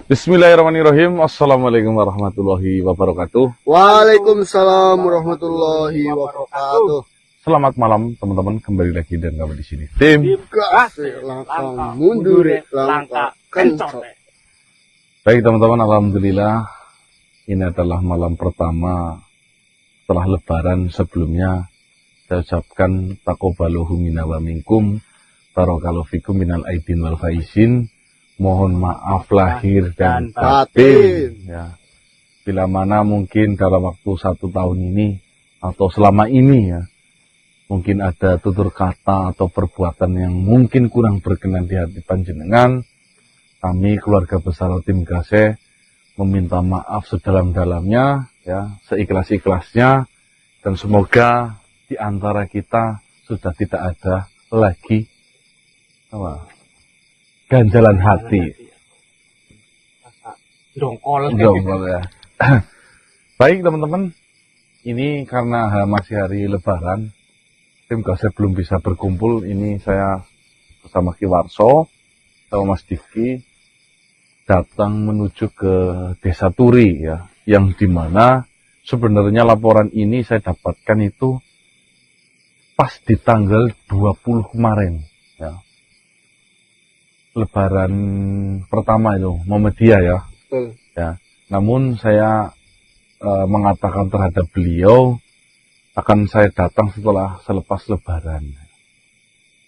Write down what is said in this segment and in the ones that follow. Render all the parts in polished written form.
Bismillahirrahmanirrahim. Assalamualaikum warahmatullahi wabarakatuh. Waalaikumsalam warahmatullahi wabarakatuh. Selamat malam teman-teman, kembali lagi dan kami di sini. Tim Gas, langkah mundur, langkah kencot. Baik teman-teman, alhamdulillah ini adalah malam pertama setelah lebaran. Sebelumnya saya ucapkan taqabbalallahu minna wa minkum, barakallahu fikum minal aidin wal faizin. Mohon maaf lahir dan batin. Ya. Bila mana mungkin dalam waktu 1 tahun ini atau selama ini ya, mungkin ada tutur kata atau perbuatan yang mungkin kurang berkenan di hati panjenengan, kami keluarga besar tim Gase meminta maaf sedalam-dalamnya, ya, seikhlas-ikhlasnya, dan semoga di antara kita sudah tidak ada lagi ganjalan hati. Dongkol ya. Baik teman-teman, ini karena masih hari lebaran, tim Gase belum bisa berkumpul. Ini saya bersama Ki Warso sama Mas Difki datang menuju ke Desa Turi ya, yang dimana sebenarnya laporan ini saya dapatkan itu pas di tanggal 20 kemarin ya. Lebaran pertama itu Muhammadiyah ya. Ya. Namun saya mengatakan terhadap beliau akan saya datang selepas lebaran.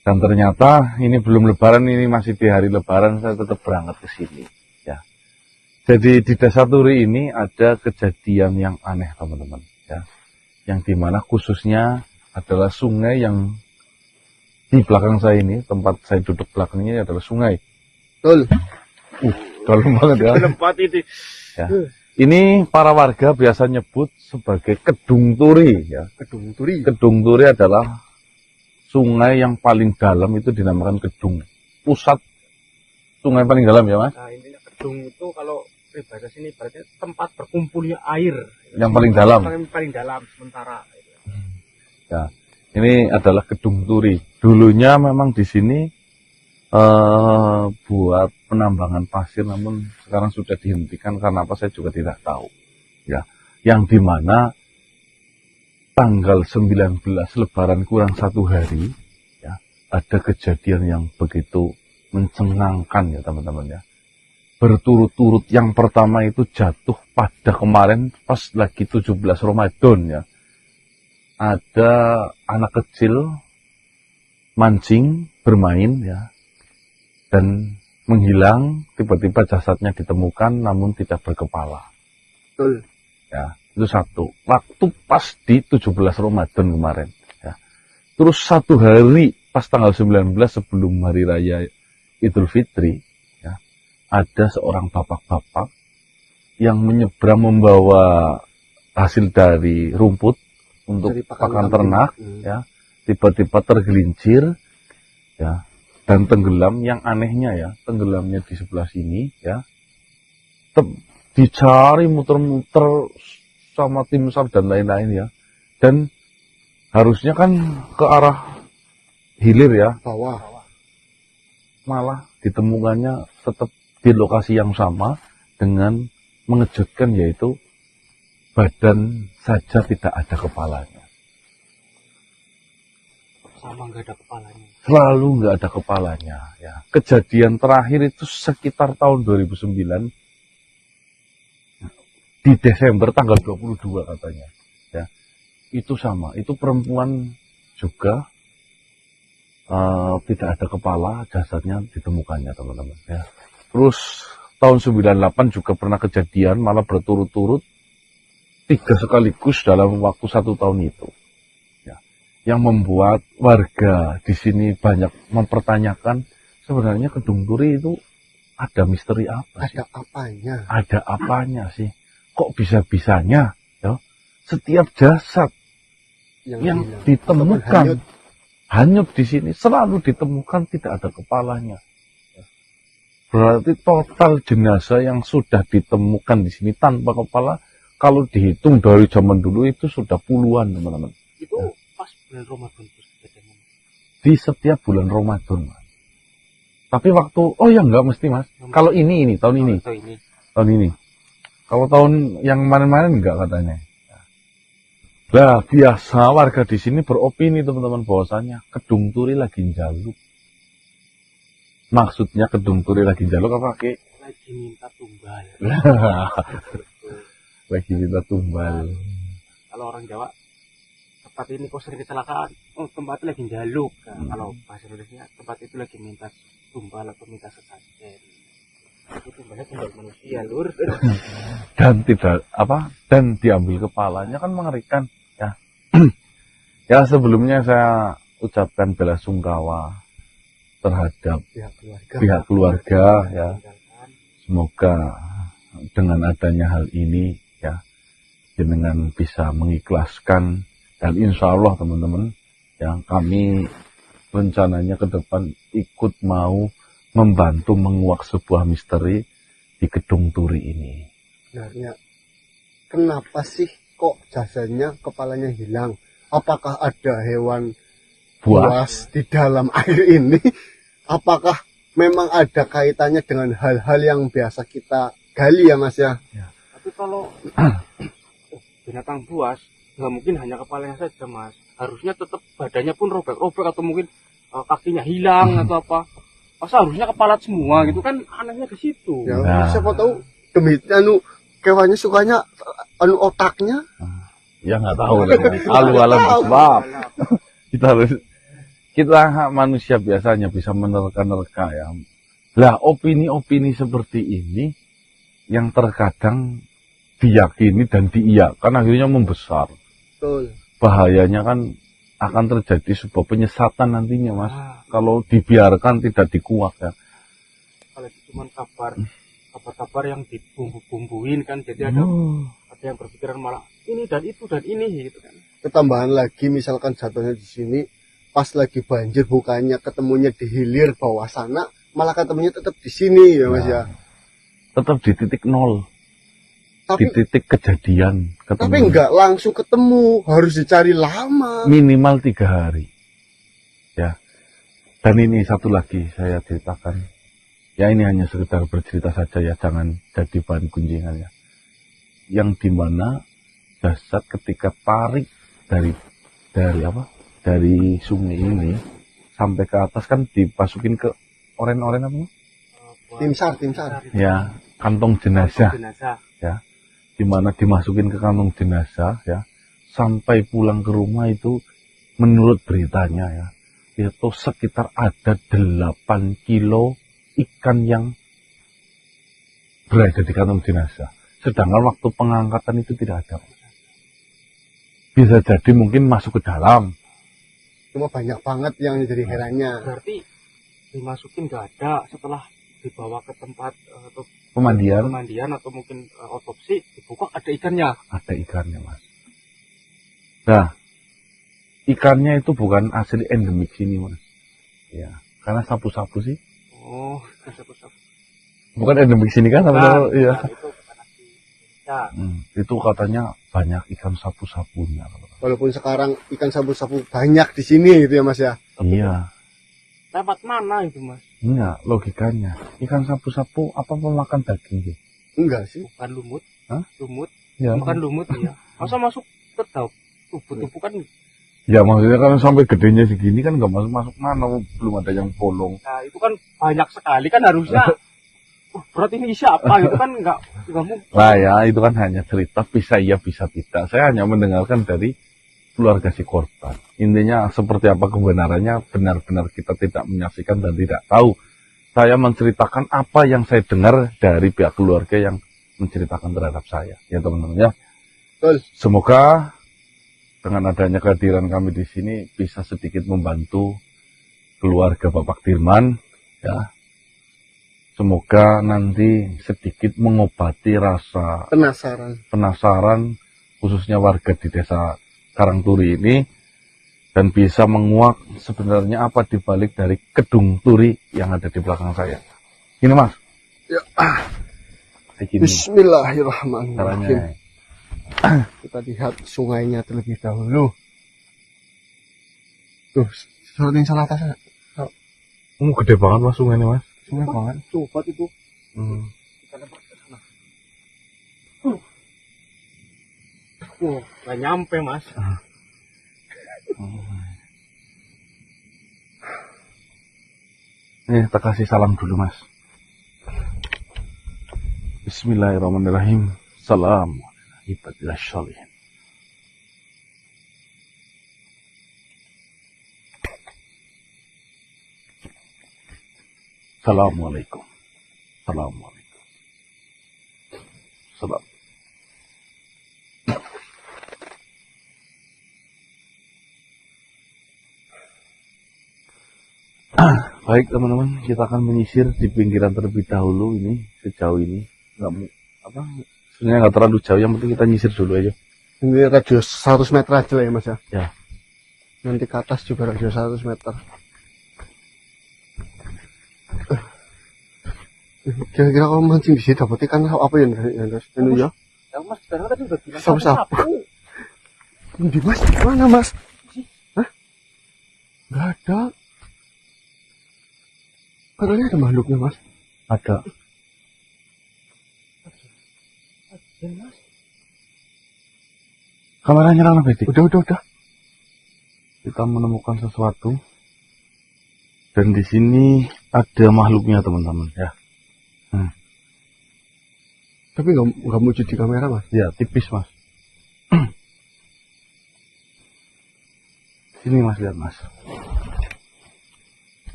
Dan ternyata ini belum lebaran, ini masih di hari lebaran saya tetap berangkat ke sini ya. Jadi di Desa Turi ini ada kejadian yang aneh teman-teman ya. Yang dimana khususnya adalah sungai yang di belakang saya ini, tempat saya duduk belakangnya adalah sungai. Betul. Dalam banget ya. tempat itu Ya. Ini para warga biasa nyebut sebagai Kedung Turi ya. Kedung Turi. Kedung Turi adalah sungai yang paling dalam, itu dinamakan Kedung. Pusat sungai paling dalam ya Mas? nah intinya kedung itu kalau bahasa sini berarti tempat berkumpulnya air Yang paling dalam. paling dalam sementara Ya. Ini adalah Kedung Turi. Dulunya memang di sini buat penambangan pasir, namun sekarang sudah dihentikan karena apa saya juga tidak tahu. Ya, yang dimana tanggal 19 Lebaran kurang 1 hari, ya, ada kejadian yang begitu mencengangkan ya teman-teman ya. Berturut-turut, yang pertama itu jatuh pada kemarin pas lagi 17 Ramadan ya. Ada anak kecil mancing, bermain ya, dan menghilang, tiba-tiba jasadnya ditemukan namun tidak berkepala. Betul. Ya, itu satu. Waktu pas di 17 Ramadan kemarin ya. Terus 1 hari pas tanggal 19 sebelum hari raya Idul Fitri ya, ada seorang bapak-bapak yang menyeberang membawa hasil dari rumput untuk pakan ternak ya, tiba-tiba tergelincir ya, dan tenggelam. Yang anehnya ya, tenggelamnya di sebelah sini ya, dicari muter-muter sama tim SAR dan lain-lain ya, dan harusnya kan ke arah hilir ya, Bawah. malah ditemukannya tetap di lokasi yang sama dengan mengejutkan, yaitu badan saja tidak ada kepalanya. sama nggak ada kepalanya. Selalu nggak ada kepalanya ya. Kejadian terakhir itu sekitar tahun 2009 di Desember tanggal 22 katanya ya. Itu sama, itu perempuan juga tidak ada kepala, jasadnya ditemukannya teman-teman ya. Terus tahun 98 juga pernah kejadian, malah berturut-turut 3 sekaligus dalam waktu 1 tahun itu. Yang membuat warga di sini banyak mempertanyakan, sebenarnya Kedung Turi itu ada misteri apa sih? Ada apanya? Ada apanya sih? Kok bisa-bisanya ya, setiap jasad yang ditemukan hanyut di sini selalu ditemukan tidak ada kepalanya. Berarti total jenazah yang sudah ditemukan di sini tanpa kepala, kalau dihitung dari zaman dulu itu sudah puluhan teman-teman. Itu pas bulan Ramadan terus kejadiannya. Di setiap bulan Ramadan, Mas. Tapi waktu, oh ya enggak mesti mas. Kalau ini tahun ini, Atau ini. tahun ini. Kalau tahun yang kemarin-kemarin enggak katanya. Lah biasa warga di sini beropini teman-teman bahwasanya Kedung Turi lagi njaluk. Maksudnya Kedung Turi lagi njaluk apa Ki? Lagi minta tumbal. Lagi minta tumbal. Kalau orang Jawa, tempat ini kok sering kecelakaan, oh tempat itu lagi njaluk. Nah, kalau bahasa Indonesia, tempat itu lagi minta tumbal atau minta sesajen. Itu tumbalnya tumbal manusia, lur. Dan tidak apa, dan diambil kepalanya kan mengerikan ya. Ya sebelumnya saya ucapkan bela sungkawa terhadap pihak keluarga ya. Semoga dengan adanya hal ini ya, dengan bisa mengikhlaskan, dan insya Allah teman-teman yang kami rencananya ke depan ikut mau membantu menguak sebuah misteri di Kedung Turi ini. Sebenarnya kenapa sih kok jasanya kepalanya hilang? Apakah ada hewan buas di dalam air ini? Apakah memang ada kaitannya dengan hal-hal yang biasa kita gali ya mas ya? Tapi kalau binatang buas, nggak mungkin hanya kepalanya saja mas. Harusnya tetap badannya pun robek-robek atau mungkin kakinya hilang atau apa. Masa harusnya kepala semua gitu kan, anehnya ke situ. Ya, Nah. siapa tahu demi kewannya sukanya otaknya. Ya nggak tahu lah. Alu alam sebab kita manusia biasanya bisa menerka-nerka ya. Lah opini-opini seperti ini yang terkadang diyakini dan diiyakan akhirnya membesar. Betul. Bahayanya kan akan terjadi sebuah penyesatan nantinya mas. Ah, Kalau dibiarkan tidak dikuak ya. kalau itu cuma kabar-kabar yang dibumbu-bumbuin kan, jadi ada yang berpikiran malah ini dan itu dan ini gitu kan. Ketambahan lagi misalkan jatuhnya di sini pas lagi banjir, bukannya ketemunya di hilir bawah sana, malah ketemunya tetap di sini ya mas ya. Tetap di titik nol, Tapi di titik kejadian ketemu. tapi enggak langsung ketemu, harus dicari lama. Minimal 3 hari ya. Dan ini satu lagi saya ceritakan ya, ini hanya sekedar bercerita saja ya, jangan jadi bahan gunjingan ya. Yang dimana jasad ketika tarik dari sungai ini sampai ke atas kan dimasukin ke oren-oren apa Tim SAR. ya, kantong jenazah Jenazah. dimana dimasukin ke kantong jenazah ya, sampai pulang ke rumah itu menurut beritanya ya, itu sekitar ada 8 kilo ikan yang berada di kantong jenazah, sedangkan waktu pengangkatan itu tidak ada. Bisa jadi mungkin masuk ke dalam. Cuma banyak banget yang jadi herannya. Berarti dimasukin nggak ada, setelah dibawa ke tempat atau Pemandian atau mungkin otopsi, dibuka ada ikannya. ada ikannya mas. Nah, ikannya itu bukan asli endemik sini mas. Ya, karena sapu-sapu sih. Oh, sapu-sapu. Bukan endemik sini kan sapu-sapu. Iya. Nah, itu bukan asli Indonesia. Itu katanya banyak ikan sapu-sapunya. Walaupun sekarang ikan sapu-sapu banyak di sini gitu ya mas ya. Iya. Lewat mana itu mas? Enggak, logikanya. Ikan sapu-sapu apa pemakan daging sih? Enggak sih. Bukan lumut. Hah? Lumut. Ya. Bukan lumut ya. Masa masuk ke tubuh kan? Ya maksudnya kan sampai gedenya segini kan nggak masuk-masuk mana, belum ada yang bolong. Nah itu kan banyak sekali kan harusnya. Berat ini siapa gitu kan nggak mungkin. Lah ya, itu kan hanya cerita, bisa iya bisa tidak. Saya hanya mendengarkan dari keluarga si korban. Intinya seperti apa kebenarannya, benar-benar kita tidak menyaksikan dan tidak tahu. Saya menceritakan apa yang saya dengar dari pihak keluarga yang menceritakan terhadap saya. Ya teman-teman ya. Betul. Semoga dengan adanya kehadiran kami di sini bisa sedikit membantu keluarga Bapak Dirman ya. Semoga nanti sedikit mengobati rasa penasaran khususnya warga di desa Karangturi ini, dan bisa menguak sebenarnya apa dibalik dari Kedung Turi yang ada di belakang saya. Gini mas. Ya. Kayak gini Bismillahirrahmanirrahim. caranya. Kita lihat sungainya terlebih dahulu. Tuh, sorotin salah atas. Gede banget mas sungai ini mas. Sungai banget. Coba itu. Kita lempar ke sana. Nggak nyampe mas. Nih, kita kasih salam dulu mas. Bismillahirrahmanirrahim. Salam. Ibadillah sholihin. Assalamualaikum. Assalamualaikum. Salam. Baik teman-teman, kita akan menyisir di pinggiran terlebih dahulu ini sejauh ini. Sebenarnya nggak terlalu jauh, yang penting kita nyisir dulu aja. Ini radius 100 meter aja lah ya mas ya. Ya. Nanti ke atas juga radius 100 meter. Kira-kira kalau mancing di sini dapat ikan apa ya Mas? Ini ya? Ya mas, sekarang tadi udah bilang Sapu-sapu. Di mas, mana mas? Hah? Gak ada. Katanya ada makhluknya mas. Ada. Ya mas. Kameranya nyala Betik. Udah. Kita menemukan sesuatu. Dan di sini ada makhluknya teman-teman ya. Tapi nggak muncul di kamera mas. Ya, tipis mas. Sini mas, lihat mas.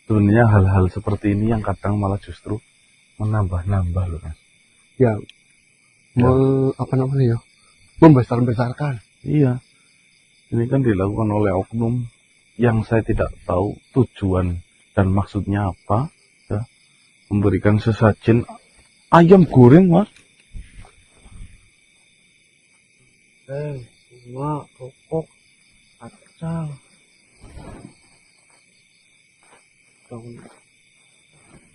Sebenarnya hal-hal seperti ini yang kadang malah justru menambah-nambah loh mas. Ya. Apa namanya ya? Membesar-besarkan. Iya. Ini kan dilakukan oleh oknum yang saya tidak tahu tujuan dan maksudnya apa. Ya. Memberikan sesajen ayam goreng mas. Bunga, rokok, kacang, daun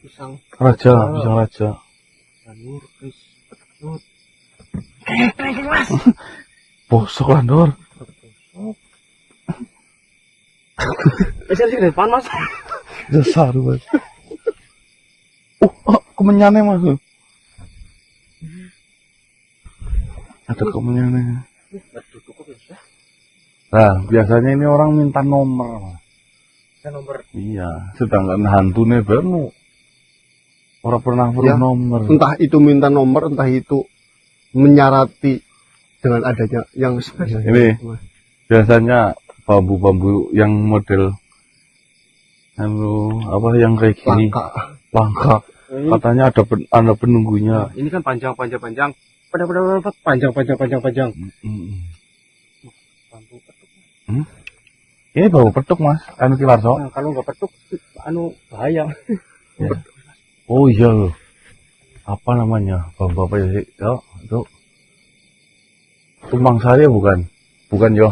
pisang Raja, pisang raja. janur, ris, pedut, Bosok lah Dor. bisa sih ke depan mas. Dasar mas. Kemenyannya mas. Ada kemenyannya. Duduk kok bisa. Nah, biasanya ini orang minta nomor mas. Nomor Iya, sedangkan hantunya baru orang pernah Ya. nomor. Entah itu minta nomor, entah itu menyarati dengan adanya yang Ini. Biasanya bambu-bambu yang model yang kayak gini langka. Katanya ada penunggunya. ini kan panjang. Panjang. Bambu petuk. Ini bau petuk mas, kilarso. Nah, kalau nggak petuk, bahaya. Ya. Oh iya loh. Apa namanya? Bambu apa ya sih? Yo, itu. Tumbang sari bukan? Bukan yo.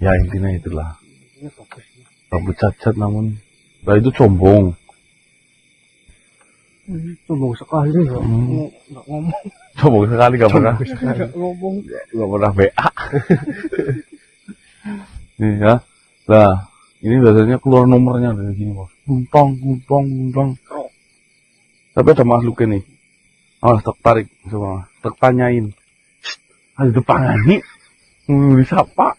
Ya intinya itulah. Ini bagus. Bambu cacat namun. Nah itu combong. Sombong sekali ya. Hmm. Nggak ngomong. Combong sekali gak pernah. Nggak ngomong. Gak pernah BA. Nih ya. Nah, ini biasanya keluar nomornya dari sini bos. Gumpang. Tapi ada makhluknya nih. Awas tarik semua. Tanyain. Ada depan nih. Disapa.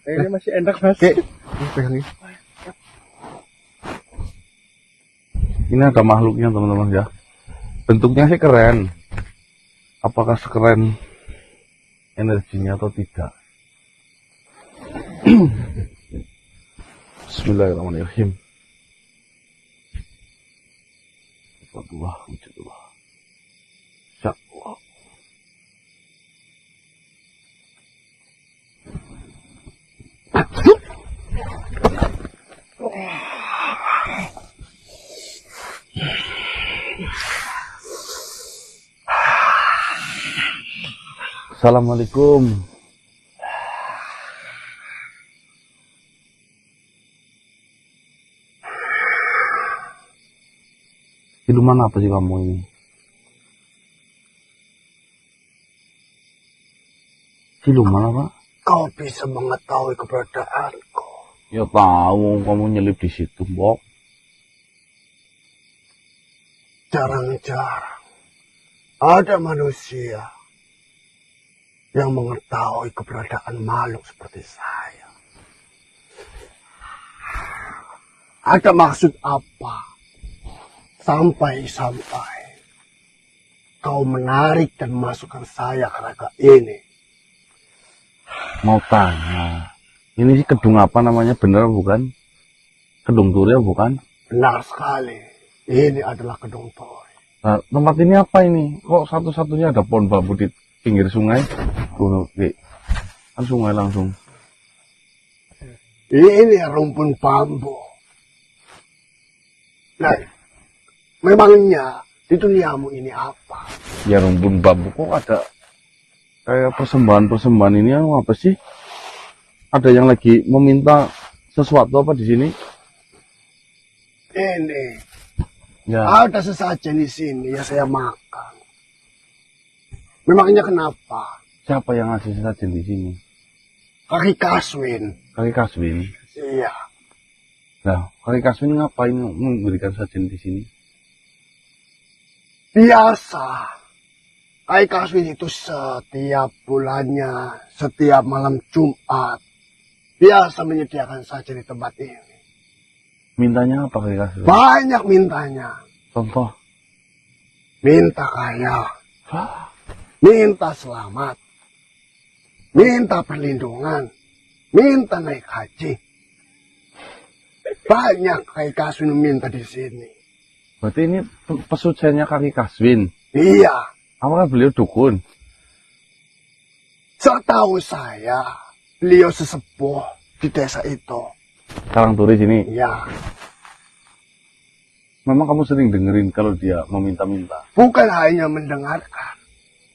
Ini masih enak mas. Pegangin. Ini ada makhluknya teman-teman ya. Bentuknya sih keren. Apakah sekeren energinya atau tidak? Bismillahirrahmanirrahim. Wujudullah. Insyaallah. Assalamualaikum. Siluman apa sih kamu ini? Siluman apa? Kau bisa mengetahui keberadaanku. Ya tahu kamu nyelip di situ, Mbok. Jarang-jarang ada manusia yang mengetahui keberadaan makhluk seperti saya. Ada maksud apa? Sampai-sampai kau menarik dan masukkan saya ke raga ini. Mau tanya, ini sih kedung apa namanya, bener bukan? Kedung Turi bukan? Benar sekali, ini adalah Kedung Turi. Nah, tempat ini apa ini? Kok satu-satunya ada pohon bambu di pinggir sungai? Tuh, kan sungai langsung. Ini rumpun bambu. Nah, memangnya di duniamu ini apa? Ya rumpun bambu kok ada kayak persembahan-persembahan ini apa sih? Ada yang lagi meminta sesuatu apa di sini? Ini Ya, ada sesajen di sini ya saya makan. Memangnya kenapa? siapa yang ngasih sesajen di sini? Kaki Kaswin. Kaki Kaswin. Iya. Nah, Kaki Kaswin ngapain memberikan sesajen di sini? Biasa. Kaki Kaswin itu setiap bulannya, setiap malam Jumat, biasa menyediakan sajen di tempat ini. Mintanya apa Kaki Kaswin? Banyak mintanya. Contoh. Minta kaya, Wah, minta selamat, minta perlindungan, minta naik haji. Banyak Kaki Kaswin minta di sini. berarti ini pesuciannya Kaki Kaswin. Iya, Apakah beliau dukun? setahu saya, beliau sesepuh di desa itu. Karang Turi sini. Ya, Memang kamu sering dengerin kalau dia meminta-minta. bukan hanya mendengarkan.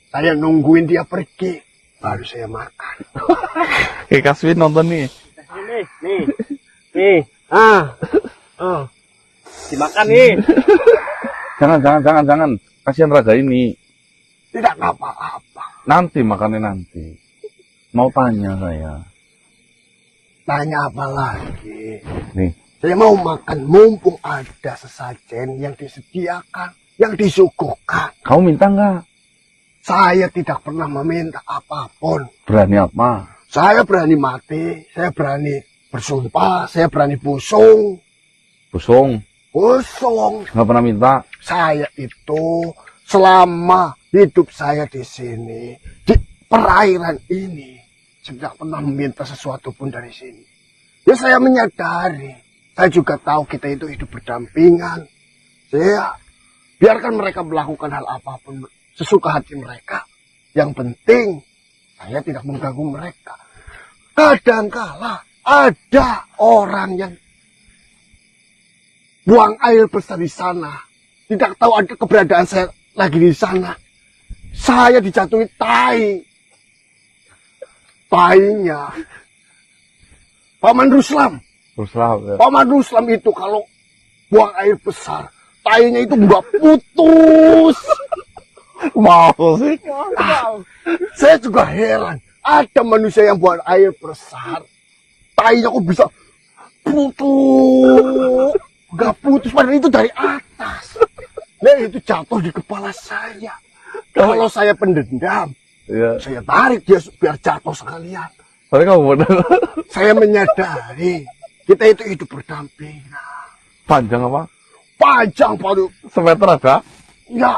Saya nungguin dia pergi, baru saya makan. Kaki Kaswin nonton nih. Nih. Dimakan nih. Jangan. Kasihan raga ini. Tidak apa-apa. Nanti makannya nanti. Mau tanya saya. Tanya apa lagi? Nih, Saya mau makan mumpung ada sesajen yang disediakan, yang disuguhkan. kamu minta nggak? Saya tidak pernah meminta apapun. Berani apa? Saya berani mati, saya berani bersumpah, saya berani busung. Busung. Busung. Nggak pernah minta. Saya itu selama hidup saya di sini, di perairan ini, tidak pernah meminta sesuatu pun dari sini. Ya saya menyadari, saya juga tahu kita itu hidup berdampingan. Saya biarkan mereka melakukan hal apapun sesuka hati mereka. Yang penting saya tidak mengganggu mereka. Kadangkala ada orang yang buang air besar di sana, tidak tahu ada keberadaan saya lagi di sana. Saya dijatuhi tai. Tainya Paman Ruslam. Teruslah. Ya. Paman Ruslam itu kalau buang air besar, tainya itu nggak putus. Mau sih. Saya juga heran. Ada manusia yang buang air besar, tainya kok bisa putus. Nggak putus, padahal itu dari atas. Nah itu jatuh di kepala saya. Kalau saya pendendam, Ya. saya tarik dia biar jatuh sekalian. Tapi kamu bener. Saya menyadari kita itu hidup berdampingan. Panjang apa? Panjang paling Semeter ada? ya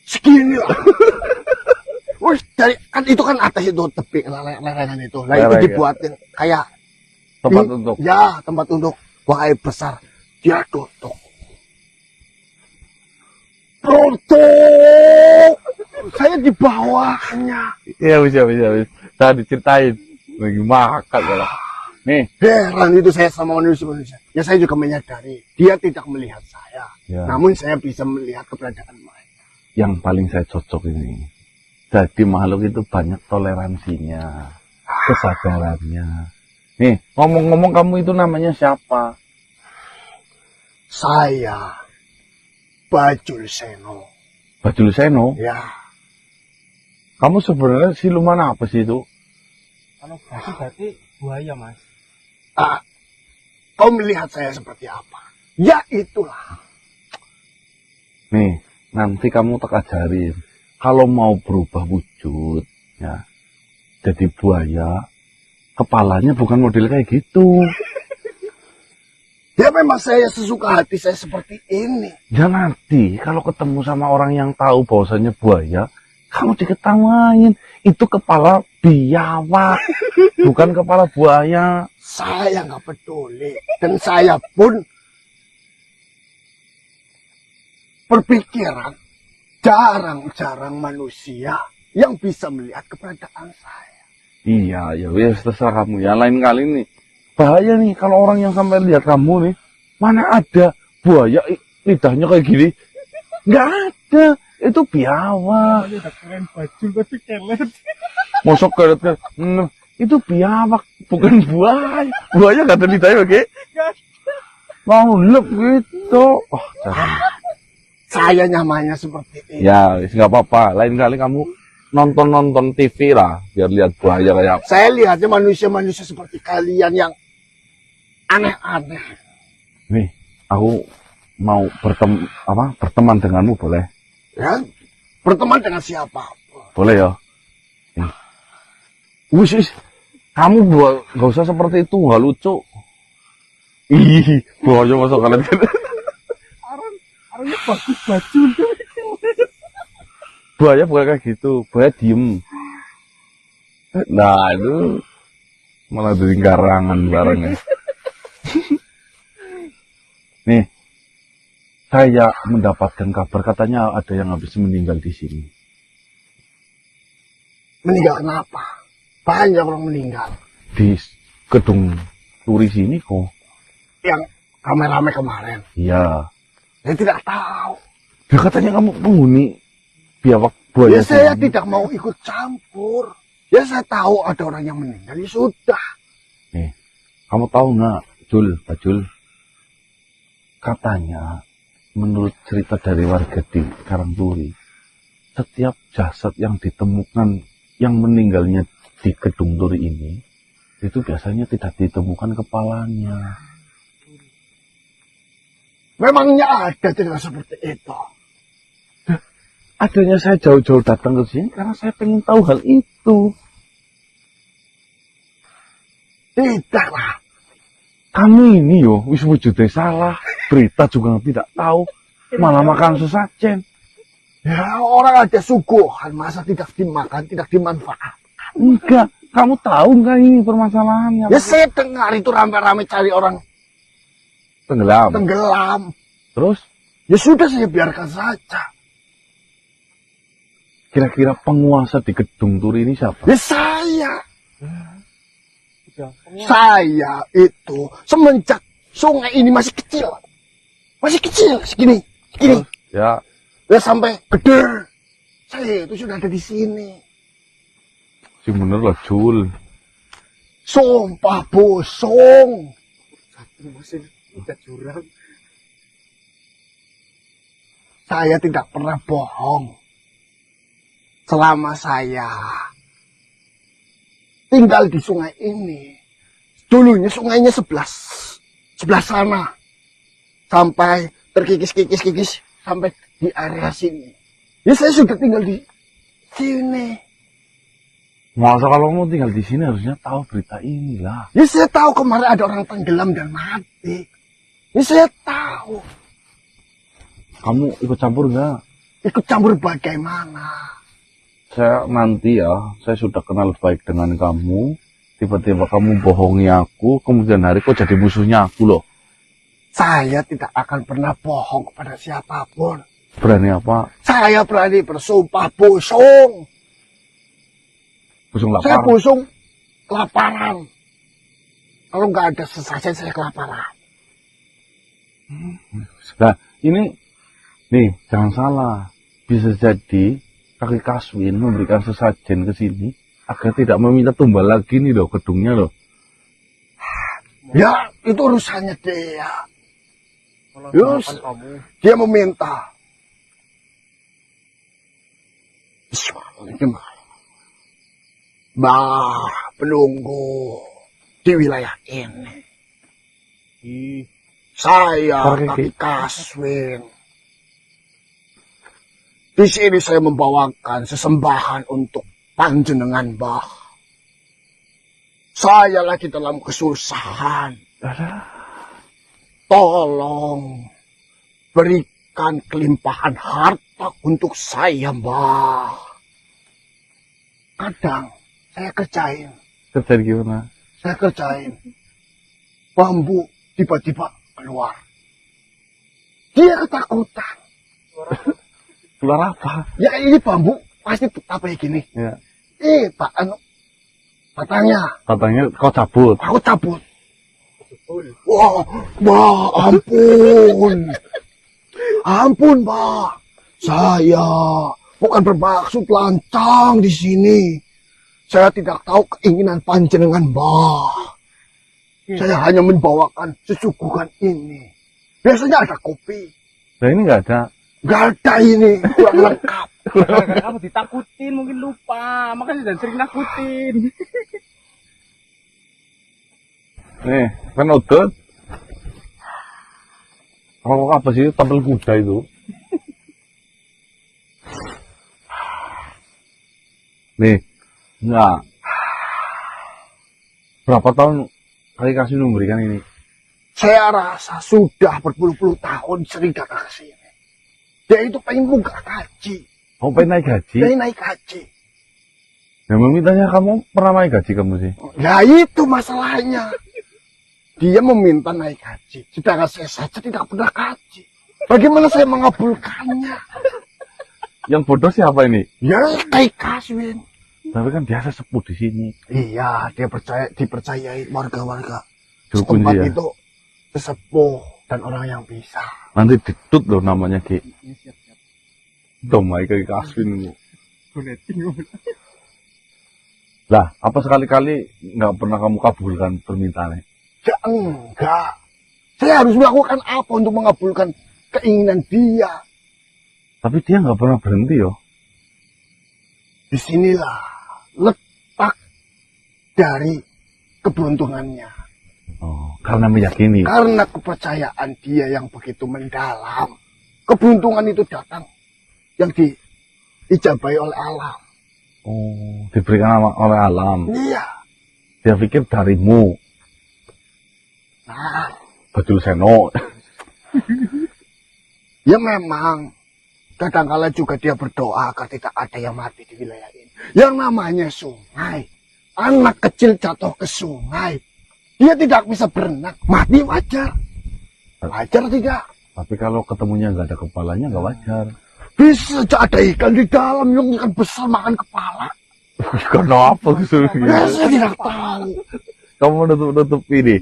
segini lah. Wih, dari kan itu kan atas itu tebing lereng itu. Nah itu Lereng, ya. dibuatin kayak Tempat untuk. ya tempat untuk buang air besar. Dia tutup. Tutup. Saya di bawahnya. Iya bisa. Saya diceritain. Lagi makan lah. Nih. Heran itu saya sama manusia. Ya saya juga menyadari dia tidak melihat saya. Ya. Namun saya bisa melihat keberadaan mereka. Yang paling saya cocok ini. Jadi makhluk itu banyak toleransinya. Kesadarannya. Nih, ngomong-ngomong kamu itu namanya siapa? Saya Bajul Seno. Bajul Seno. Ya, Kamu sebenarnya siluman apa sih itu? Kalau batu berarti buaya, Mas. Kau melihat saya seperti apa? Ya itulah. Nih, nanti kamu tak ajarin. Kalau mau berubah wujud, ya, jadi buaya, kepalanya bukan model kayak gitu. Ya memang saya sesuka hati saya seperti ini. Ya nanti, kalau ketemu sama orang yang tahu bahwasanya buaya, kamu diketawain. Itu kepala biawak, bukan kepala buaya. Saya nggak peduli. Dan saya pun berpikiran jarang-jarang manusia yang bisa melihat keberadaan saya. Iya, ya wes terserah kamu ya. Lain kali nih, bahaya nih kalau orang yang sampai lihat kamu nih, mana ada buaya lidahnya kayak gini. Nggak ada, itu biawak. Udah keren baju tapi kelet. Mosok karet kan, itu biawak, bukan buaya. Buaya nggak ada lidahnya, oke? Mau lep gitu. Oh, Saya nyamannya seperti ini. ya, nggak apa-apa. Lain kali kamu nonton TV lah, biar lihat buaya kayak apa. Saya lihatnya manusia-manusia seperti kalian yang aneh-aneh. Nih, aku mau berteman denganmu boleh? Ya, berteman dengan siapa? Boleh ya? Nih. Wis, kamu gak usah seperti itu, nggak lucu. Ih, buaya masuk kalian. Arangnya bagus baju. Buaya bukan kayak gitu, buaya diem. Nah, itu malah dari garangan barangnya. Nih, saya mendapatkan kabar katanya ada yang habis meninggal di sini. Meninggal kenapa? Banyak orang meninggal. Di gedung turis ini kok. Yang rame-rame kemarin. Iya. Saya tidak tahu. Ya katanya kamu penghuni biawak buaya. Ya saya sini. tidak mau ikut campur. Ya saya tahu ada orang yang meninggal. Ya sudah. Nih, kamu tahu nggak, Pak Jul? Katanya, menurut cerita dari warga di Karangturi, setiap jasad yang ditemukan, yang meninggalnya di gedung turi ini, itu biasanya tidak ditemukan kepalanya. Memangnya ada cerita seperti itu? Adanya saya jauh-jauh datang ke sini karena saya pengen tahu hal itu. Tidaklah. Kami ini wis wujudnya salah, berita juga tidak tahu, malah makan sesajen. Ya orang ada suguhan, masa tidak dimakan, tidak dimanfaat. Enggak, kamu tahu enggak ini permasalahannya? Ya saya dengar itu rame-rame cari orang Tenggelam. tenggelam. Terus, Ya sudah saya biarkan saja. kira-kira penguasa di gedung turi ini siapa? Ya saya. Udah, Saya itu semenjak sungai ini masih kecil. Masih kecil, segini. Segini. Ya, Ya sampai gede. Saya itu sudah ada di sini. si bener lah, Jul. Sumpah bosong. satu masih udah jurang. Saya tidak pernah bohong. Selama saya tinggal di sungai ini. Dulunya sungainya sebelah sana. Sampai terkikis-kikis sampai di area sini. Ya saya sudah tinggal di sini. Masa kalau mau tinggal di sini harusnya tahu berita ini lah. Ya saya tahu kemarin ada orang tenggelam dan mati. Ya saya tahu. Kamu ikut campur nggak? Ikut campur bagaimana? Saya nanti saya sudah kenal baik dengan kamu. Tiba-tiba kamu bohongi aku, kemudian hari kok jadi musuhnya aku loh. Saya tidak akan pernah bohong kepada siapapun. Berani apa? Saya berani bersumpah busung. Busung Saya lapar. busung kelaparan. Kalau nggak ada sesajen saya kelaparan. Nah, ini, nih, jangan salah. Bisa jadi kaki Kaswin memberikan sesajen ke sini agar tidak meminta tumbal lagi nih loh gedungnya loh. Ya, itu urusannya dia. Kalau Yus. harapan kamu Dia meminta. Bismillahirrahmanirrahim. Bah, penunggu di wilayah ini. Saya Para Kaki Kaswin. Di sini saya membawakan sesembahan untuk panjenengan, Mbah. Saya lagi dalam kesusahan. Tolong berikan kelimpahan harta untuk saya, Mbah. Kadang saya kerjain. Kerjaan gimana? Saya kerjain. Bambu tiba-tiba keluar. Dia ketakutan. Keluar apa? Ya ini bambu pasti apa ya gini. Ya. Batangnya. Katanya kau cabut. Aku cabut. Wah, ampun. Ampun, Mbak. Saya bukan bermaksud lancang di sini. Saya tidak tahu keinginan panjenengan, Mbak. Saya hanya membawakan sesuguhan ini. Biasanya ada kopi. Nah ini nggak ada. Nggak ada ini, kurang lengkap. Apa ditakutin, mungkin lupa. Makanya jangan sering nakutin. Nih, kan udut. Rokok apa sih? Tampil kuda itu. Nih, enggak. Berapa tahun Kaki Kaswin memberikan ini? Saya rasa sudah berpuluh-puluh tahun sering datang ke sini. Dia itu pengen buka gaji. Kamu pengen naik gaji? Pengen naik gaji. Yang memintanya kamu pernah naik gaji kamu sih? Ya itu masalahnya. Dia meminta naik gaji. Sedangkan saya saja tidak pernah gaji. Bagaimana saya mengabulkannya? Yang bodoh siapa ini? Ya Kaki Kaswin. Tapi kan dia sesepuh di sini. Iya, dia dipercayai warga-warga Dukun setempat dia. itu sesepuh dan orang yang bisa. Nanti ditut loh namanya Ki. Siap-siap. Domai Kaki Kaswin itu. Boneting. Lah, apa sekali-kali nggak pernah kamu kabulkan permintaannya? Ya enggak. Saya harus melakukan apa untuk mengabulkan keinginan dia? Tapi dia nggak pernah berhenti yo. Disinilah letak dari keberuntungannya. Oh, karena meyakini. Karena kepercayaan dia yang begitu mendalam. Keberuntungan itu datang yang diijabahi oleh alam. Oh, diberikan oleh alam. Iya. Dia pikir darimu. Nah, Badul Seno. ya memang kadangkala juga dia berdoa agar tidak ada yang mati di wilayah ini. Yang namanya sungai. Anak kecil jatuh ke sungai. Dia tidak bisa berenang. Mati wajar. Wajar tidak? Tapi kalau ketemunya nggak ada kepalanya nggak wajar. Bisa saja ada ikan di dalam yang ikan besar makan kepala. Karena apa gitu? Ya, saya tidak tahu. Kamu nutup ini.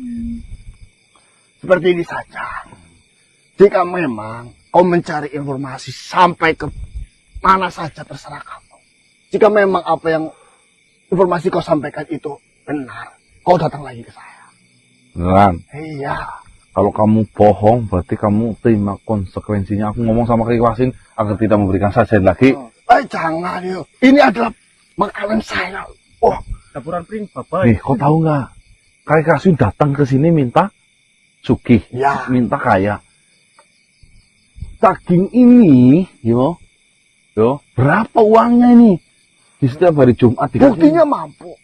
Seperti ini saja. Jika memang kau mencari informasi sampai ke mana saja terserah kamu. Jika memang apa yang informasi kau sampaikan itu benar, kau datang lagi ke saya. Beneran. Iya. Kalau kamu bohong, berarti kamu terima konsekuensinya. Aku ngomong sama Kaki Kaswin agar tidak memberikan sajian lagi. Jangan yuk. Ini adalah makanan saya. Oh, Taburan pring, bapak. Nih, kau tahu nggak? Kaki Kaswin datang ke sini minta sugih, ya. minta kaya. Daging ini, yo, berapa uangnya ini? Di setiap hari Jumat dikasih. Buktinya mampu.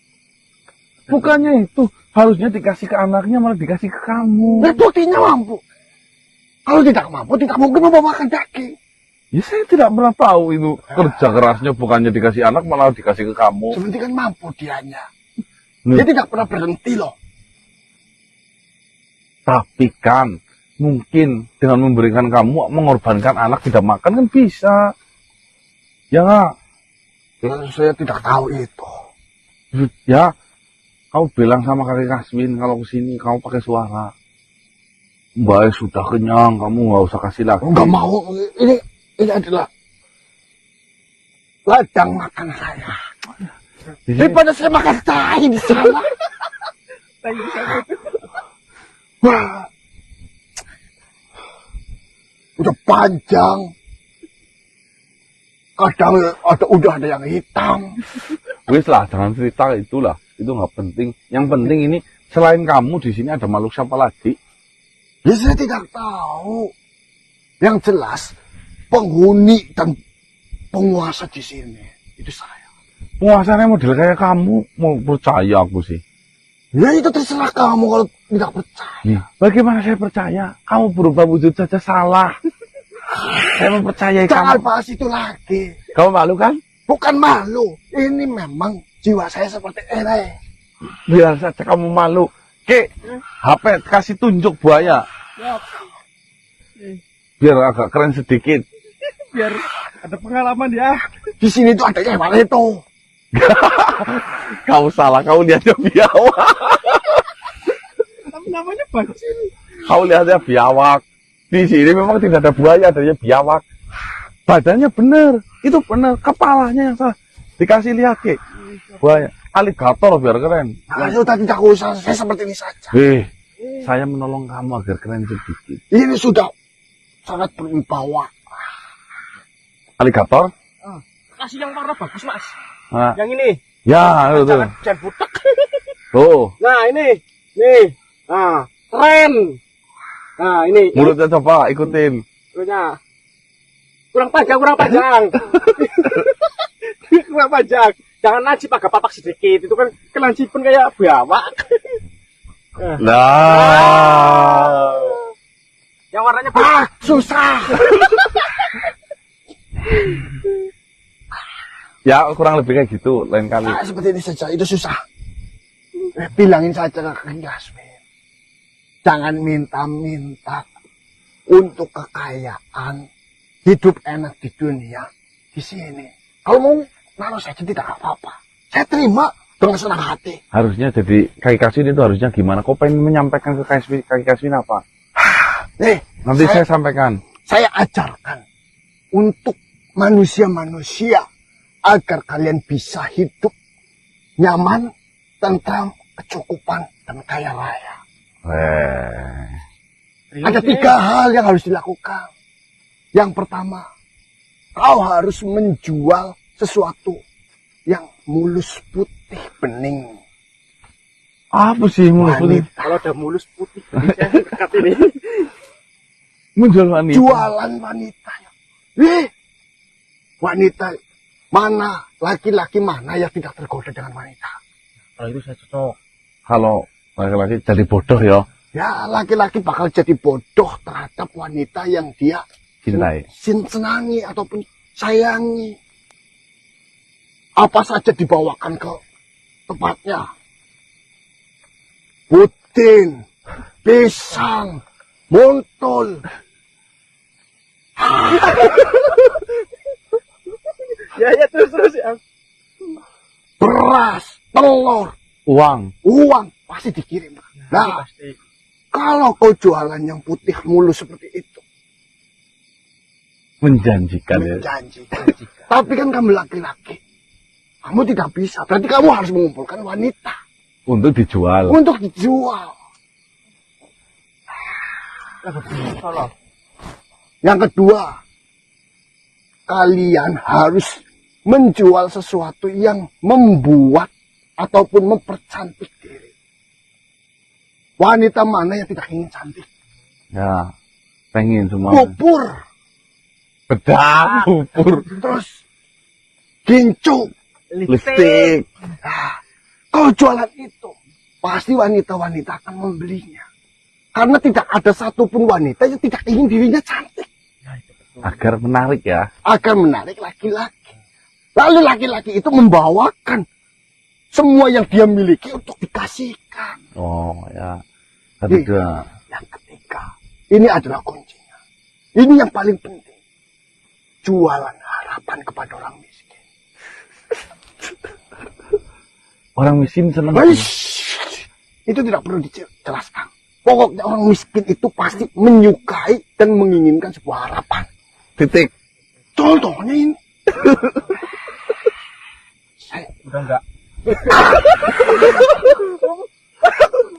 Bukannya itu, harusnya dikasih ke anaknya, malah dikasih ke kamu. Nah, buktinya mampu. Kalau tidak mampu, tidak mungkin membawakan daging. Ya saya tidak pernah tahu itu. Kerja kerasnya bukannya dikasih anak, malah dikasih ke kamu. Sebenarnya kan mampu dianya. Nih. Dia tidak pernah berhenti loh. Tapi kan, mungkin dengan memberikan kamu, mengorbankan anak tidak makan kan bisa. Ya nggak? Saya tidak tahu itu. Ya, kau bilang sama Kaki Kaswin kalau kesini kamu pakai suara. Mbak sudah kenyang, kamu nggak usah kasih lagi. Enggak mau. Ini adalah ladang makan saya. Daripada saya makan tai di sana. Wah. Udah panjang. Kadang udah ada yang hitam. Wis lah, jangan cerita itulah. Itu nggak penting. Yang penting ini selain kamu di sini ada makhluk siapa lagi? Ya saya tidak tahu. Yang jelas penghuni dan penguasa di sini itu saya. Penguasanya model kayak kamu, mau percaya aku sih. Ya itu terserah kamu kalau tidak percaya. Nih, bagaimana saya percaya? Kamu berubah wujud saja salah. Saya mempercayai Jangan kamu. bahas itu lagi. Kamu malu kan? Bukan malu. Ini memang jiwa saya seperti ini. Biar saja kamu malu. Ki, HP kasih tunjuk buaya. Biar agak keren sedikit. Biar ada pengalaman ya. Di sini tuh ada hewan itu. Kau salah, kau lihatnya biawak. Tapi namanya bacil. Kau lihatnya biawak. Di sini memang tidak ada buaya, adanya biawak. Badannya bener, itu bener. Kepalanya yang salah. Dikasih lihat Ki. Buaya, aligator biar keren. Nah, sudah tidak usah. Saya seperti ini saja. Saya menolong kamu agar keren sedikit. Ini sudah sangat berwibawa. Aligator? Kasih yang warna bagus, Mas. Nah, Yang ini. ya, itu. Jangan butek. Tuh, Nah, ini. Nih. Nah, keren. Nah, ini. mulutnya coba ikutin. Mulutnya. Kurang panjang. kurang panjang. Jangan lancip agak papak sedikit. Itu kan kelancipan kayak biawak. Nah. Yang warnanya Susah. Ya, kurang lebih kayak gitu, lain kali. Seperti ini saja. Itu susah. Bilangin saja ke Kang Yasmin. Jangan minta-minta untuk kekayaan. Hidup enak di dunia. Di sini. Kalau mau, naruh saja tidak apa-apa. Saya terima dengan senang hati. Harusnya jadi Kaki Kaswin itu harusnya gimana? Kau pengen menyampaikan ke Kaki Kaswin apa? Nih, Nanti saya sampaikan. saya ajarkan untuk manusia-manusia agar kalian bisa hidup nyaman, tentram, kecukupan, dan kaya raya. Ada 3 hal yang harus dilakukan. Yang pertama, kau harus menjual sesuatu yang mulus putih bening. Apa sih mulus putih? Kalau ada mulus putih, saya dekat ini. Menjual wanita. Jualan wanita. Wanita mana, laki-laki mana yang tidak tergoda dengan wanita? Kalau itu saya cocok. Kalau laki-laki jadi bodoh ya. Ya, laki-laki bakal jadi bodoh terhadap wanita yang dia Cintai. senangi ataupun sayangi. Apa saja dibawakan ke tempatnya. Putin, pisang, montol. Ya terus ya. Beras, telur, Uang. uang pasti dikirim. Nah, Pasti. kalau kau jualan yang putih mulus seperti itu, Menjanjikan ya. menjanjikan. Tapi kan kamu laki-laki, kamu tidak bisa. Berarti kamu harus mengumpulkan wanita Untuk dijual. untuk dijual. Salah. Yang kedua, kalian harus menjual sesuatu yang membuat ataupun mempercantik diri. Wanita mana yang tidak ingin cantik? Ya. Pengen semua. Bubur, Bedak. Bubur. terus gincu. Lipstick. Nah, kalau jualan itu, pasti wanita-wanita akan membelinya. Karena tidak ada satupun wanita yang tidak ingin dirinya cantik. Agar menarik ya. Agar menarik laki-laki. Lalu laki-laki itu membawakan semua yang dia miliki untuk dikasihkan. Oh ya. Ketiga. Yang ketiga, ini adalah kuncinya. Ini yang paling penting. Jualan harapan kepada orang miskin. Orang miskin senang. Itu tidak perlu dijelaskan. Pokoknya orang miskin itu pasti menyukai dan menginginkan sebuah harapan. Titik. Contohnya ini. Udah enggak.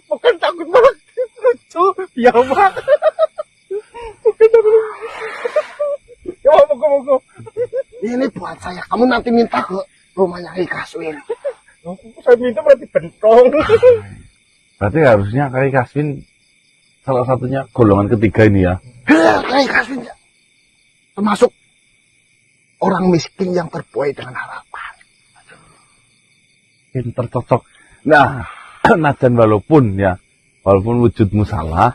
Bukan takut banget. Lucu. Biawak. Bukan takut. Ya, moga-moga. Ini buat saya. Kamu nanti minta ke rumahnya Ki Kaswin. Saya minta berarti bentong. Berarti harusnya Kaki Kaswin salah satunya golongan ketiga ini ya. Kasihnya. Termasuk orang miskin yang terbuai dengan harapan. Pinter cocok. Nah, najan walaupun wujudmu salah,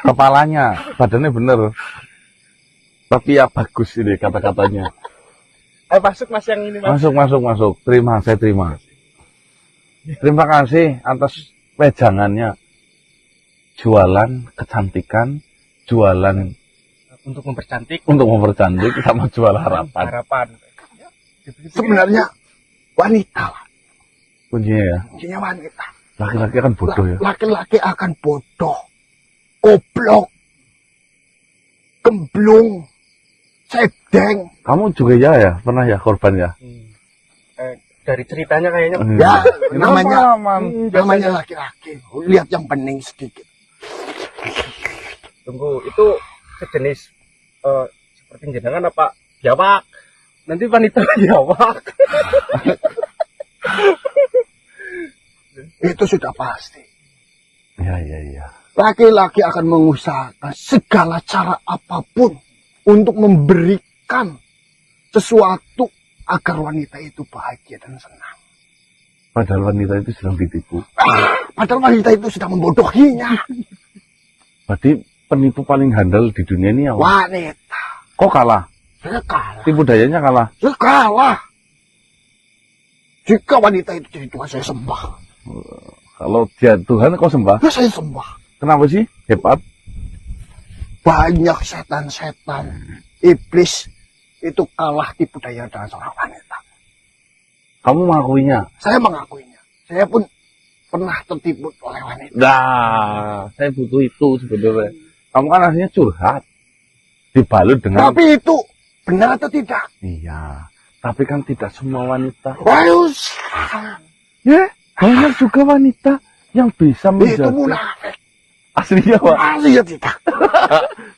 kepalanya, badannya bener. Tapi ya bagus ini kata-katanya. Masuk mas yang ini mas. Masuk. Saya terima. Terima kasih atas wejangannya. Jualan kecantikan, jualan Untuk mempercantik sama jual harapan. Sebenarnya wanita lah. Kuncinya ya. Kuncinya wanita. Laki-laki akan bodoh ya. Laki-laki akan bodoh, goblok, gemblung, sedeng. Kamu juga ya pernah ya korban ya. Dari ceritanya kayaknya. Ya, namanya namanya laki-laki. Lihat yang bening sedikit. Tunggu, itu sejenis seperti jenengan apa biawak? Nanti wanita biawak. Itu sudah pasti. Iya. Laki-laki akan mengusahakan segala cara apapun untuk memberikan sesuatu agar wanita itu bahagia dan senang. Padahal wanita itu sedang ditipu. Padahal wanita itu sudah membodohinya. Berarti penipu paling handal di dunia ini apa? Wanita. Kok kalah? Saya kalah. Tipu dayanya kalah. Saya kalah. Jika wanita itu jadi Tuhan, saya sembah. Kalau dia Tuhan kau sembah. Ya saya sembah. Kenapa sih? Hebat. Banyak setan-setan, iblis itu kalah tipu daya dengan seorang wanita. Kamu mengakuinya? Saya mengakuinya. Saya pun pernah tertipu oleh wanita. Nah, saya butuh itu sebenarnya. Kamu kan aslinya curhat. Dibalut dengan... Tapi itu benar atau tidak? Iya. Tapi kan tidak semua wanita. Waduh, Ya, banyak juga wanita yang bisa itu menjaga. munafik. Aslinya, Pak. Asli ya tidak.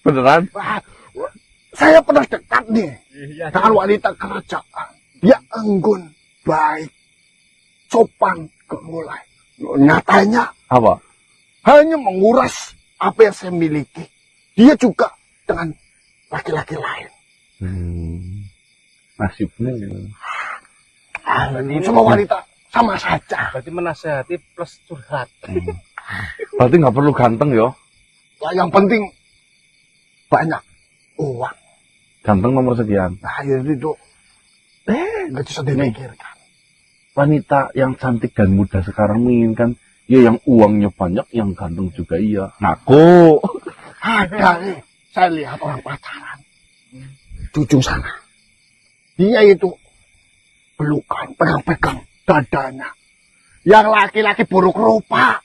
Beneran? Wah, saya pernah dekat nih dengan wanita kerajaan. Dia anggun, baik, sopan, gemulai. Nyatanya Apa? hanya menguras apa yang saya miliki. Dia juga dengan laki-laki lain. Nasibnya. Semua wanita sama saja. Berarti menasehati plus curhat. Berarti nggak perlu ganteng ya? Nah, yang penting banyak uang. Ganteng nomor sekian. Nah, itu nggak bisa dimikirkan. Wanita yang cantik dan muda sekarang menginginkan ya yang uangnya banyak, yang ganteng juga iya. Ngaku. Ada nih, saya lihat orang pacaran di ujung sana. Dia itu pelukan, pegang-pegang dadanya. Yang laki-laki buruk rupa,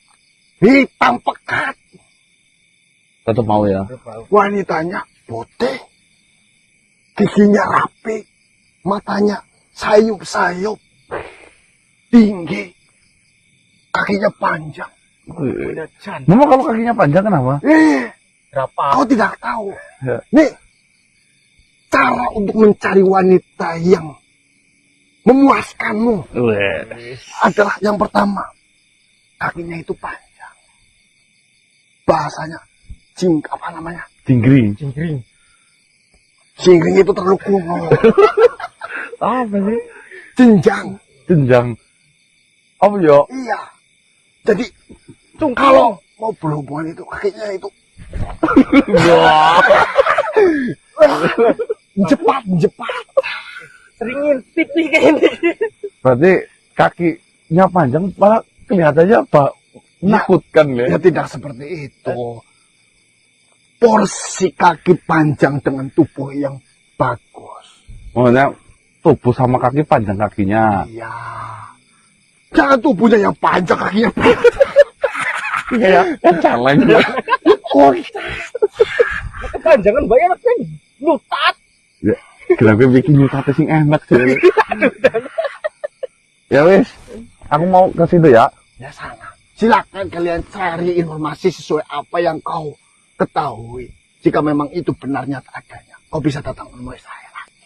hitam pekat. Tetap mau ya? Wanitanya putih, giginya rapi, matanya sayup-sayup, tinggi, kakinya panjang. Punya jan. Mama kalau kakinya panjang kenapa? Berapa? Kau tidak tahu. Ya. Nih, cara untuk mencari wanita yang memuaskanmu adalah yang pertama, kakinya itu panjang. Bahasanya apa namanya? Jinggring. Jingkring. Singgring itu terlalu kuno. Apa sih? Jenjang. Jenjang. Apa ya? Iya. Jadi kalau mau berhubungan itu kakinya itu jepat. Sering ngintip nih kayak ini. Berarti kakinya panjang malah kelihatannya apa? Menakutkan Ya ya. tidak seperti itu. Porsi kaki panjang dengan tubuh yang bagus. Maksudnya tubuh sama kaki panjang kakinya. Iya. Jangan tubuhnya yang panjang, kakinya panjang. Kayak caleng ya. Kepanjangan banyak kan lutat. Ya, kenapa bikin nyutat sing enak sih. Ya wis, aku mau ke situ ya. Ya sana. Silakan kalian cari informasi sesuai apa yang kau ketahui. Jika memang itu benarnya adanya, kau bisa datang menemui saya lagi.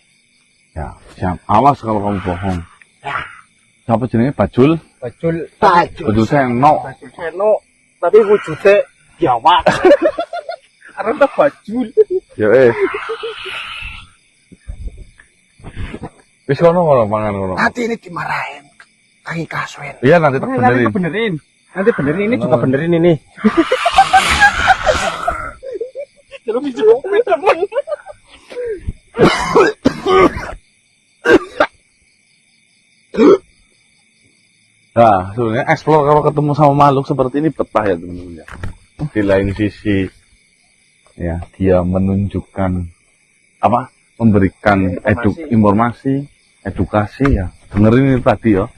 Ya, siap. Awas kalau kamu bohong. Ya. Siapa jenenge Bajul? Bajul. Baju. Bajul Seno. Bajul Seno. Tapi wujudnya biawak. Arep tak bajul. Ya Wis kono mangan kono. Nanti ini dimarahin. Kaki kaswen. Iya nanti tak Nanti benerin. aku benerin. Nanti benerin ini juga benerin ini. Terus dijawabin temen. Nah, sebenarnya explore kalau ketemu sama makhluk seperti ini betah ya teman-teman ya. Di lain sisi, ya dia menunjukkan apa? Memberikan informasi, edukasi ya. Dengerin ini tadi ya.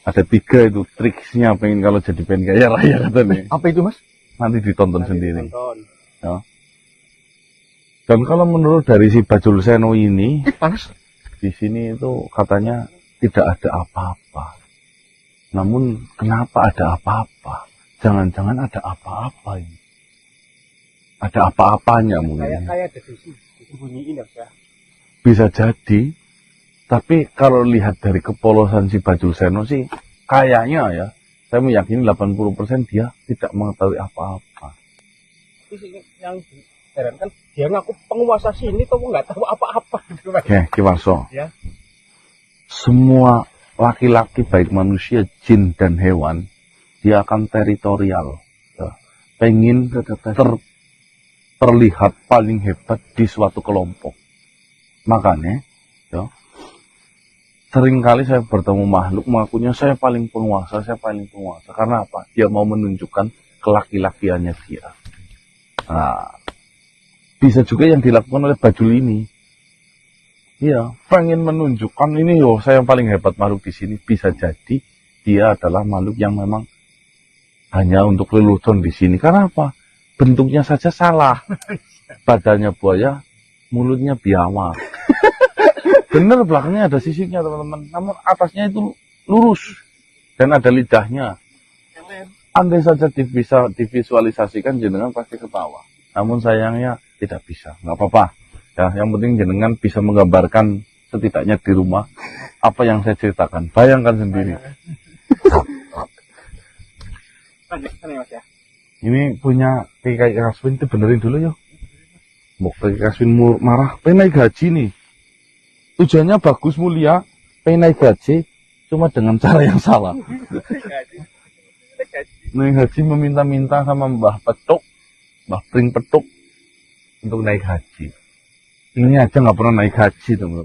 Ada 3 itu triksnya pengen kalau jadi pengen kaya raya katanya. Apa itu, Mas? Nanti ditonton sendiri. Tonton. Ya. Dan kalau menurut dari si Bajul Seno ini, Panas. di sini itu katanya tidak ada apa-apa. Namun kenapa ada apa-apa? Jangan-jangan ada apa-apa ini. Ada apa-apanya mungkin. Kayak ada disembunyiin ya. Bisa jadi. Tapi kalau lihat dari kepolosan si Bajul Seno sih, kayaknya ya, saya meyakini 80% dia tidak mengetahui apa-apa. Tapi yang heran kan dia ngaku penguasa sini tuh nggak tahu apa-apa gitu, Mas. Oke, Kiwarso. Ya. Semua laki-laki baik manusia, jin dan hewan, dia akan teritorial. Ya. Pengen terlihat paling hebat di suatu kelompok. Makanya, ya, seringkali saya bertemu makhluk mengakunya saya paling penguasa. Karena apa? Dia mau menunjukkan kelaki-lakiannya dia. Nah, bisa juga yang dilakukan oleh Bajul ini. Iya, pengen menunjukkan ini saya yang paling hebat makhluk di sini. Bisa jadi dia adalah makhluk yang memang hanya untuk lelucon di sini. Karena apa? Bentuknya saja salah. Badannya buaya, mulutnya biawak. Bener, belakangnya ada sisiknya teman-teman. Namun atasnya itu lurus dan ada lidahnya. Andai saja bisa divisualisasikan, jenengan pasti ketawa. Namun sayangnya tidak bisa. Nggak apa-apa. Ya, yang penting jenengan bisa menggambarkan setidaknya di rumah apa yang saya ceritakan. Bayangkan sendiri. Mas ya. Ini punya PKI Kaswin, itu benerin dulu yuk. Mau PKI Kaswin marah, pengen naik gaji nih. Tujuannya bagus, mulia, pengen naik gaji, cuma dengan cara yang salah. Naik gaji meminta-minta sama Mbah Petuk, Mbah Pring Petuk untuk naik haji. Ini aja nggak pernah naik haji teman-teman.